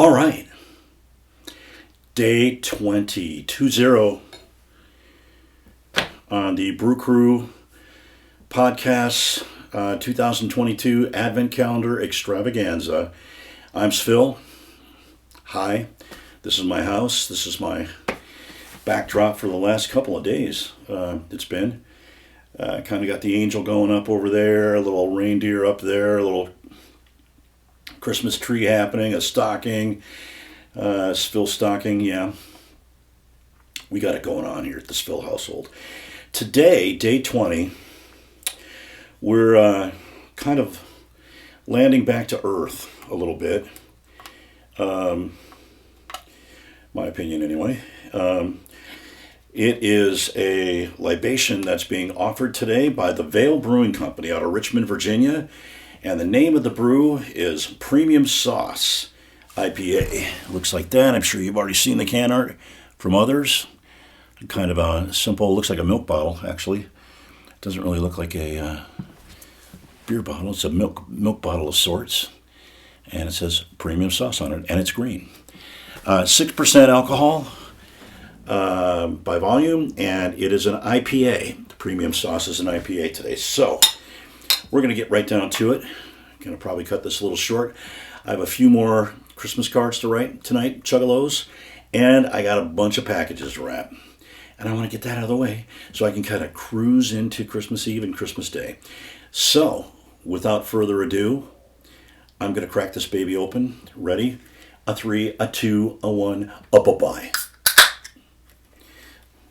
All right. Day 20 on the Brew Crew podcast 2022 Advent Calendar Extravaganza. I'm SFIL. Hi. This is my house. This is my backdrop for the last couple of days. It's been. Kind of got the angel going up over there, a little reindeer up there, a little Christmas tree happening, a stocking, SFIL stocking, yeah. We got it going on here at the SFIL household. Today, day 20, we're kind of landing back to earth a little bit. My opinion anyway. It is a libation that's being offered today by the Vale Brewing Company out of Richmond, Virginia. And the name of the brew is Premium Sauce IPA. Looks like that. I'm sure you've already seen the can art from others. Kind of a simple, looks like a milk bottle, actually. It doesn't really look like a beer bottle. It's a milk bottle of sorts. And it says Premium Sauce on it, and it's green. 6% alcohol by volume, and it is an IPA. The Premium Sauce is an IPA today. So, we're going to get right down to it. I'm going to probably cut this a little short. I have a few more Christmas cards to write tonight, Chuggalos, and I got a bunch of packages to wrap. And I want to get that out of the way so I can kind of cruise into Christmas Eve and Christmas Day. So, without further ado, I'm going to crack this baby open. Ready? A 3, a 2, a 1, a bye-bye.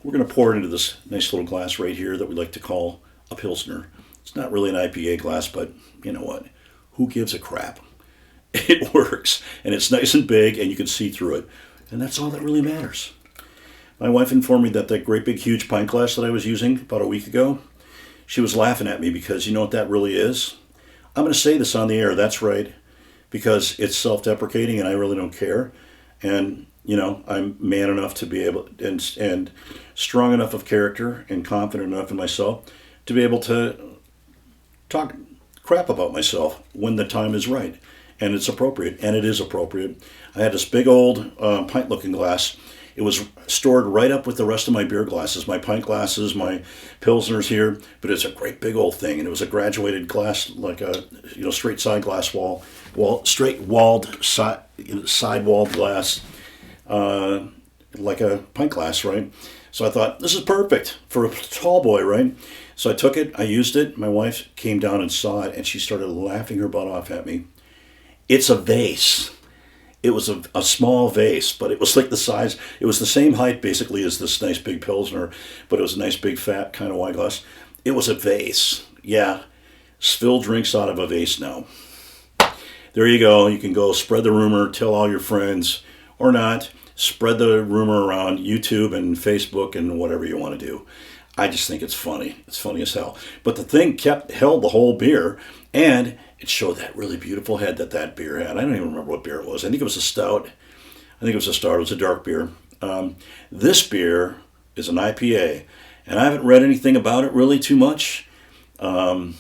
We're going to pour it into this nice little glass right here that we like to call a Pilsner. It's not really an IPA glass, but you know what? Who gives a crap? It works, and it's nice and big, and you can see through it. And that's all that really matters. My wife informed me that great big huge pint glass that I was using about a week ago, she was laughing at me because you know what that really is? I'm going to say this on the air, that's right, because it's self-deprecating and I really don't care. And, you know, I'm man enough to be able, and strong enough of character and confident enough in myself to be able to talk crap about myself when the time is right and it's appropriate, and it is appropriate. I had this big old pint-looking glass. It was stored right up with the rest of my beer glasses, my pint glasses, my Pilsners here, but it's a great big old thing, and it was a graduated glass, like a straight side glass straight walled side walled glass, like a pint glass, right? So I thought, this is perfect for a tall boy, right? So I took it, I used it, my wife came down and saw it, and she started laughing her butt off at me. It's a vase. It was a small vase, but it was like the size, it was the same height basically as this nice big Pilsner, but it was a nice big fat kind of wine glass. It was a vase. Yeah, SFIL drinks out of a vase now. There you go. You can go spread the rumor, tell all your friends, or not. Spread the rumor around YouTube and Facebook and whatever you want to do. I just think it's funny. It's funny as hell. But the thing held the whole beer, and it showed that really beautiful head that beer had. I don't even remember what beer it was. I think it was a stout. It was a dark beer. This beer is an IPA, and I haven't read anything about it really too much. It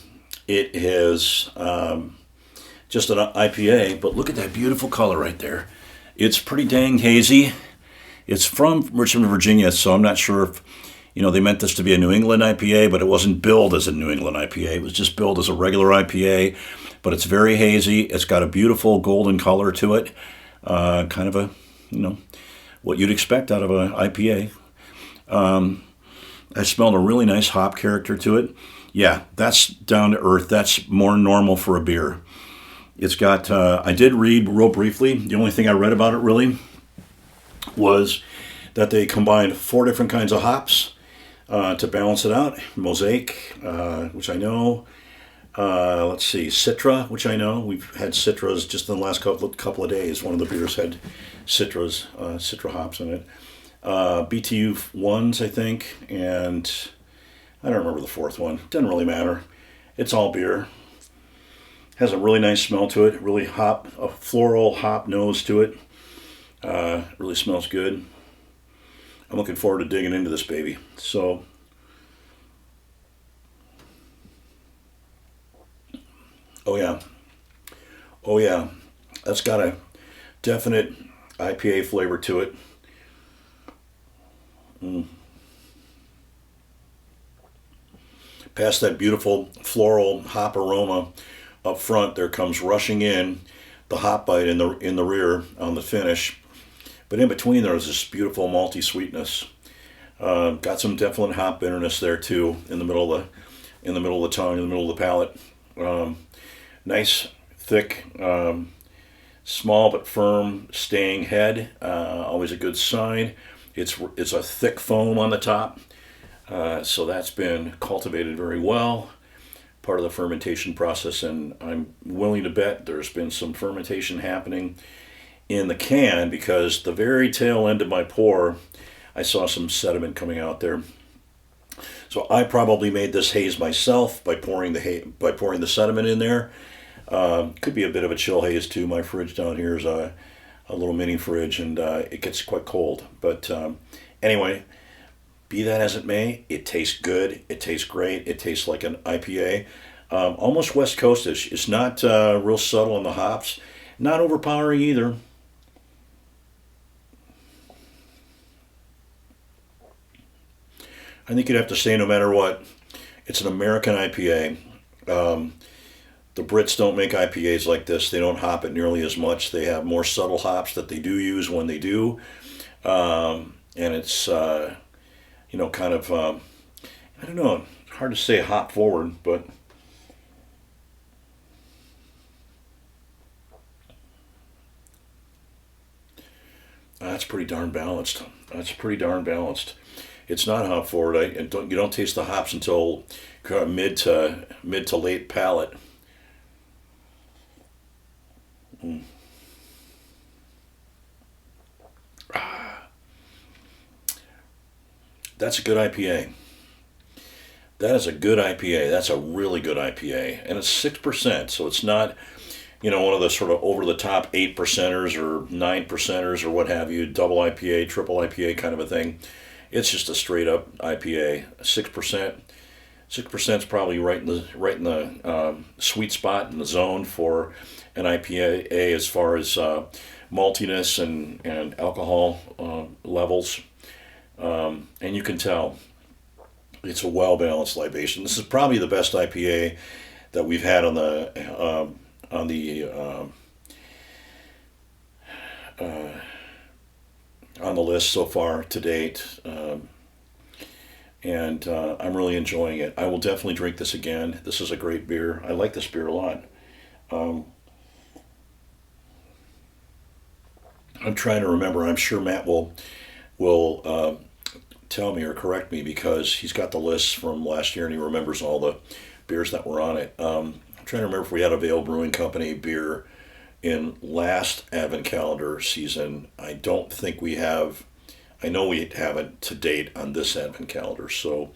is just an IPA, but look at that beautiful color right there. It's pretty dang hazy. It's from Richmond, Virginia, so I'm not sure if they meant this to be a New England IPA, but it wasn't billed as a New England IPA. It was just billed as a regular IPA, but it's very hazy. It's got a beautiful golden color to it, kind of a, what you'd expect out of an IPA. I smelled a really nice hop character to it. Yeah, that's down to earth. That's more normal for a beer. It's got, I did read real briefly. The only thing I read about it really was that they combined 4 different kinds of hops to balance it out. Mosaic, which I know. Let's see, Citra, which I know. We've had Citras just in the last couple of days. One of the beers had Citra hops in it. BTU 1s, I think, and I don't remember the 4th one. Doesn't really matter. It's all beer. Has a really nice smell to it. Really a floral hop nose to it. Really smells good. I'm looking forward to digging into this baby. So, oh yeah, that's got a Definite IPA flavor to it. Mm. Past that beautiful floral hop aroma up front, there comes rushing in the hop bite in the rear on the finish. But in between, there's this beautiful malty sweetness. Got some definite hop bitterness there too in the middle of the tongue, in the middle of the palate. Nice, thick, small but firm, staying head. Always a good sign. It's a thick foam on the top, so that's been cultivated very well. Part of the fermentation process, and I'm willing to bet there's been some fermentation happening in the can because the very tail end of my pour, I saw some sediment coming out there. So I probably made this haze myself by pouring the sediment in there. Could be a bit of a chill haze too. My fridge down here is a little mini fridge, and it gets quite cold. But anyway, be that as it may, it tastes good. It tastes great. It tastes like an IPA. Almost West Coastish. It's not real subtle on the hops. Not overpowering either. I think you'd have to say no matter what, it's an American IPA. The Brits don't make IPAs like this. They don't hop it nearly as much. They have more subtle hops that they do use when they do. And it's, kind of, I don't know, hard to say hop forward, but that's pretty darn balanced. That's pretty darn balanced. It's not hop forward. You don't taste the hops until mid to late palate. Mm. That's a good IPA. That is a good IPA. That's a really good IPA, and it's 6%. So it's not, one of the sort of over the top 8%ers or 9%ers or what have you, double IPA, triple IPA kind of a thing. It's just a straight up IPA. 6%. 6% is probably right in the sweet spot in the zone for an IPA as far as maltiness and alcohol levels. And you can tell it's a well balanced libation. This is probably the best IPA that we've had on the list so far to date. And I'm really enjoying it. I will definitely drink this again. This is a great beer. I like this beer a lot. Um, I'm trying to remember. I'm sure Matt will tell me or correct me because he's got the list from last year and he remembers all the beers that were on it. I'm trying to remember if we had a Vale Brewing Company beer in last Advent Calendar season. I don't think we have. I know we haven't to date on this Advent Calendar. So,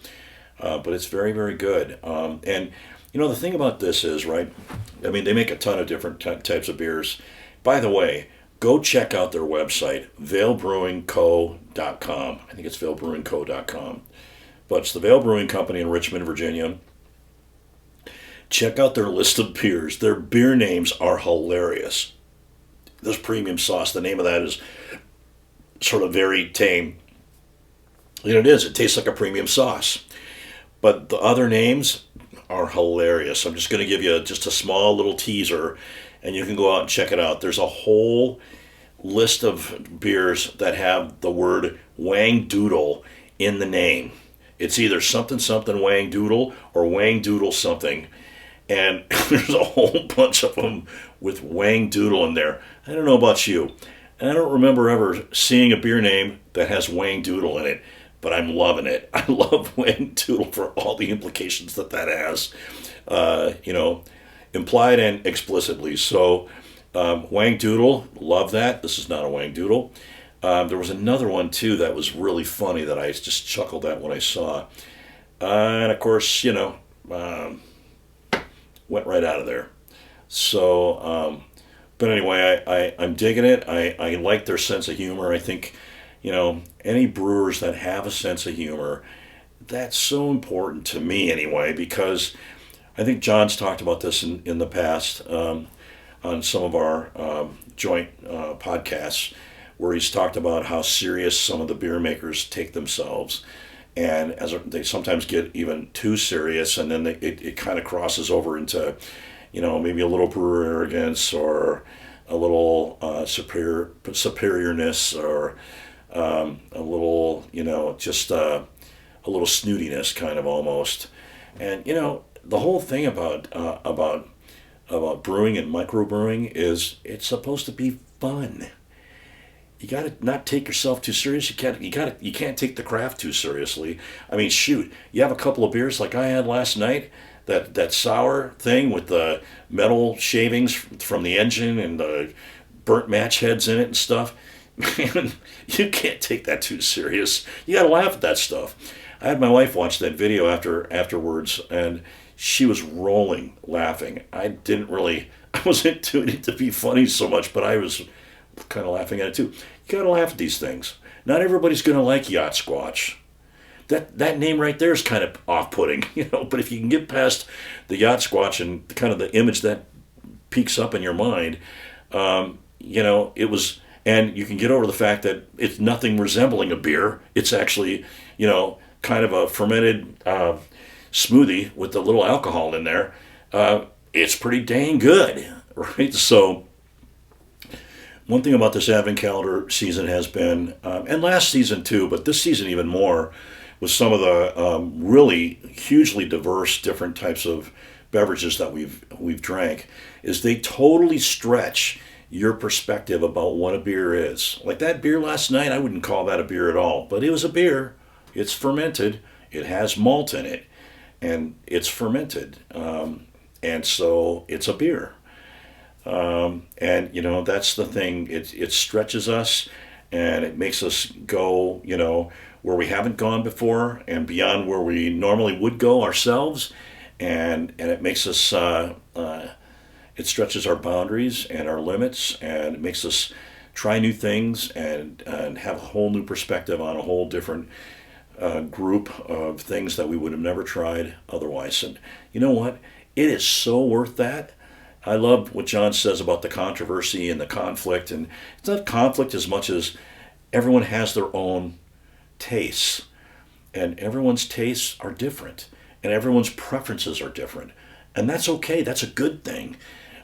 but it's very, very good. And the thing about this is, right? I mean, they make a ton of different types of beers. By the way, go check out their website, valebrewingco.com. I think it's valebrewingco.com. But it's the Vale Brewing Company in Richmond, Virginia. Check out their list of beers. Their beer names are hilarious. This premium sauce, the name of that is sort of very tame. And it is. It tastes like a premium sauce. But the other names are hilarious. I'm just going to give you just a small little teaser, and you can go out and check it out. There's a whole list of beers that have the word Wang Doodle in the name. It's either something something Wang Doodle or Wang Doodle something. And there's a whole bunch of them with Wang Doodle in there. I don't know about you. And I don't remember ever seeing a beer name that has Wang Doodle in it, but I'm loving it. I love Wang Doodle for all the implications that has, implied and explicitly. So, Wang Doodle, love that. This is not a Wang Doodle. There was another one, too, that was really funny that I just chuckled at when I saw. And, of course, went right out of there. So, but anyway, I'm digging it. I like their sense of humor. I think, any brewers that have a sense of humor, that's so important to me anyway, because I think John's talked about this in the past on some of our joint podcasts where he's talked about how serious some of the beer makers take themselves, and they sometimes get even too serious, and then it kind of crosses over into, maybe a little brewer arrogance or a little superiorness, or a little, just a little snootiness, kind of almost. And the whole thing about brewing and microbrewing is it's supposed to be fun. You got to not take yourself too serious. You can't take the craft too seriously. I mean, shoot, you have a couple of beers like I had last night, that sour thing with the metal shavings from the engine and the burnt match heads in it and stuff. Man, you can't take that too serious. You got to laugh at that stuff. I had my wife watch that video afterwards, and she was rolling laughing. I wasn't doing it to be funny so much, but I was kind of laughing at it too. You got to laugh at these things. Not everybody's going to like Yacht Squatch. That name right there is kind of off-putting, but if you can get past the Yacht Squatch and kind of the image that peaks up in your mind, it was, and you can get over the fact that it's nothing resembling a beer. It's actually, kind of a fermented smoothie with a little alcohol in there. It's pretty dang good, right? So one thing about this Advent calendar season has been, and last season too, but this season even more, with some of the really hugely diverse different types of beverages that we've drank, is they totally stretch your perspective about what a beer is. Like that beer last night, I wouldn't call that a beer at all, but it was a beer. It's fermented. It has malt in it, and it's fermented, and so it's a beer. And that's the thing. It stretches us, and it makes us go, where we haven't gone before, and beyond where we normally would go ourselves, and it makes us. It stretches our boundaries and our limits, and it makes us try new things and have a whole new perspective on a whole different group of things that we would have never tried otherwise. And you know what? It is so worth that. I love what John says about the controversy and the conflict, and it's not conflict as much as everyone has their own tastes, and everyone's tastes are different, and everyone's preferences are different, and that's okay. That's a good thing.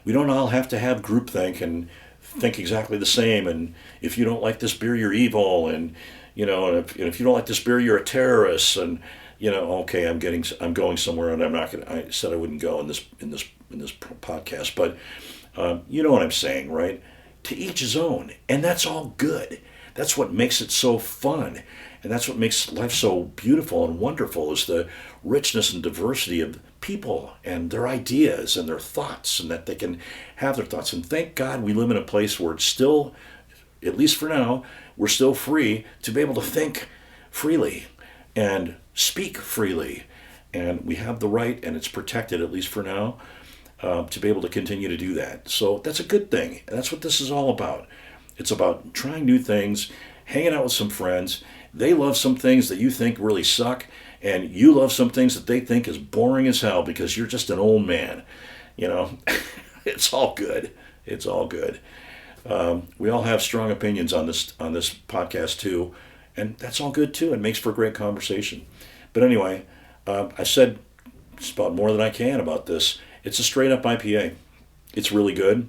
We don't all have to have groupthink and think exactly the same, and if you don't like this beer, you're evil, and if you don't like this beer, you're a terrorist, and okay, I'm going somewhere, and I'm not gonna. I said I wouldn't go in this podcast, but you know what I'm saying, right? To each his own, and that's all good. That's what makes it so fun, and that's what makes life so beautiful and wonderful, is the richness and diversity of people and their ideas and their thoughts, and that they can have their thoughts. And thank God we live in a place where it's still, at least for now, we're still free to be able to think freely and speak freely, and we have the right, and it's protected, at least for now, to be able to continue to do that. So that's a good thing, and that's what this is all about. It's about trying new things, hanging out with some friends. They love some things that you think really suck, and you love some things that they think is boring as hell because you're just an old man. It's all good. It's all good. We all have strong opinions on this podcast too, and that's all good too. It makes for great conversation. But anyway, I said just about more than I can about this. It's a straight up IPA. It's really good.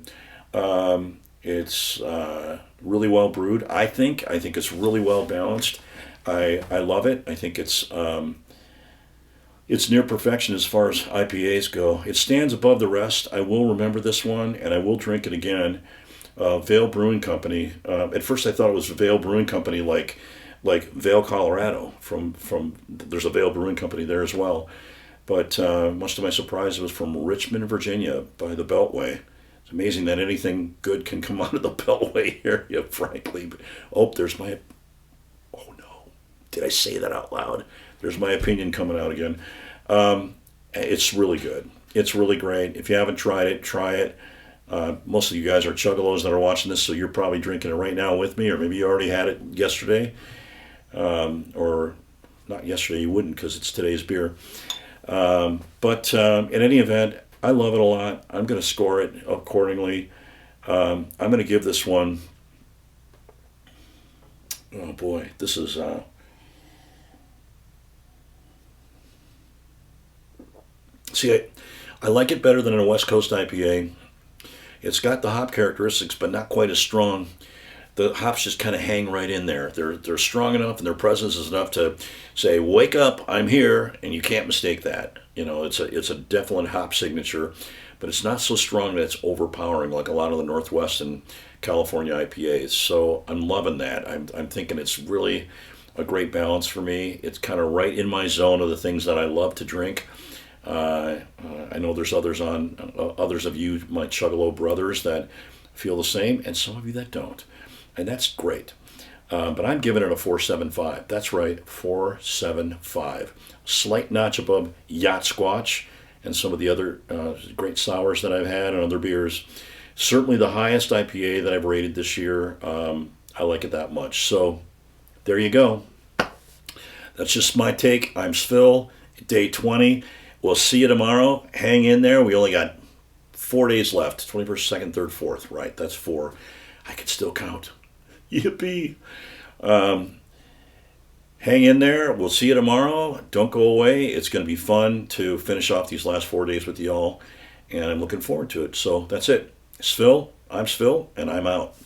It's really well brewed. I think it's really well balanced. I love it. I think it's near perfection as far as IPAs go. It stands above the rest. I will remember this one, and I will drink it again. Vail Brewing Company. At first, I thought it was Vail Brewing Company, like Vail, Colorado. From there's a Vail Brewing Company there as well, but much to my surprise, it was from Richmond, Virginia, by the Beltway. It's amazing that anything good can come out of the Beltway area, frankly. There's my. Oh no, did I say that out loud? There's my opinion coming out again. It's really good. It's really great. If you haven't tried it, try it. Most of you guys are chuggalos that are watching this, so you're probably drinking it right now with me, or maybe you already had it yesterday. Or not yesterday, you wouldn't, because it's today's beer. But in any event, I love it a lot. I'm going to score it accordingly. I'm going to give this one, oh boy, this is, see, I like it better than a West Coast IPA. It's got the hop characteristics, but not quite as strong. The hops just kind of hang right in there. They're strong enough, and their presence is enough to say, "Wake up, I'm here," and you can't mistake that. It's a definite hop signature, but it's not so strong that it's overpowering like a lot of the Northwest and California IPAs. So I'm loving that. I'm thinking it's really a great balance for me. It's kind of right in my zone of the things that I love to drink. I know there's others of you, my Chuggalo brothers, that feel the same, and some of you that don't, and that's great. But I'm giving it a 4.75. That's right, 4.75. Slight notch above Yacht Squatch and some of the other great sours that I've had and other beers. Certainly the highest IPA that I've rated this year. I like it that much. So there you go. That's just my take. I'm SFIL, day 20. We'll see you tomorrow. Hang in there. We only got 4 days left. 21st, 2nd, 3rd, 4th. Right, that's 4. I can still count. Yippee. Hang in there. We'll see you tomorrow. Don't go away. It's going to be fun to finish off these last 4 days with y'all. And I'm looking forward to it. So that's it. SFIL, I'm SFIL, and I'm out.